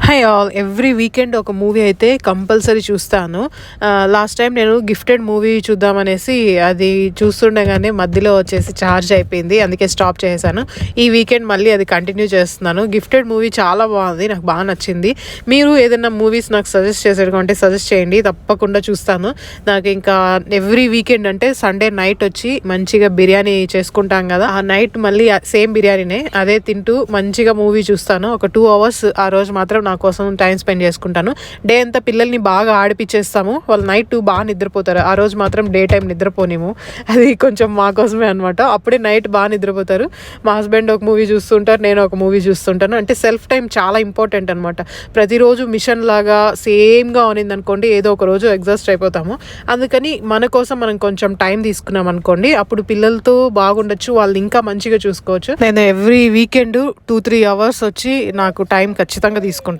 Hi all. Every weekend ఒక movie అయితే compulsory చూస్తాను. లాస్ట్ టైం నేను గిఫ్టెడ్ మూవీ చూద్దామనేసి అది చూస్తుండగానే మధ్యలో వచ్చేసి ఛార్జ్ అయిపోయింది, అందుకే స్టాప్ చేశాను. ఈ వీకెండ్ మళ్ళీ అది కంటిన్యూ చేస్తున్నాను. గిఫ్టెడ్ మూవీ చాలా బాగుంది, నాకు బాగా నచ్చింది. మీరు ఏదైనా మూవీస్ నాకు సజెస్ట్ చేసేటంటే సజెస్ట్ చేయండి, తప్పకుండా చూస్తాను. నాకు ఇంకా ఎవ్రీ వీకెండ్ అంటే సండే నైట్ వచ్చి మంచిగా బిర్యానీ చేసుకుంటాం కదా, ఆ నైట్ మళ్ళీ సేమ్ బిర్యానీనే అదే తింటూ మంచిగా మూవీ చూస్తాను. ఒక 2 hours ఆ రోజు మాత్రం నా కోసం టైం స్పెండ్ చేసుకుంటాను. డే అంతా పిల్లల్ని బాగా ఆడిపించేస్తాము, వాళ్ళు నైట్ బాగా నిద్రపోతారు. ఆ రోజు మాత్రం డే టైం నిద్రపోనేము, అది కొంచెం మా కోసమే అనమాట. అప్పుడే నైట్ బాగా నిద్రపోతారు. మా హస్బెండ్ ఒక మూవీ చూస్తుంటారు, నేను ఒక మూవీ చూస్తుంటాను. అంటే సెల్ఫ్ టైం చాలా ఇంపార్టెంట్ అనమాట. ప్రతిరోజు మిషన్ లాగా సేమ్గా ఉన్నింది అనుకోండి, ఏదో ఒక రోజు ఎగ్జాస్ట్ అయిపోతాము. అందుకని మన కోసం మనం కొంచెం టైం తీసుకున్నాం అనుకోండి, అప్పుడు పిల్లలతో బాగుండొచ్చు, వాళ్ళు ఇంకా మంచిగా చూసుకోవచ్చు. నేను ఎవ్రీ వీకెండ్ 2-3 hours వచ్చి నాకు టైం ఖచ్చితంగా తీసుకుంటాను.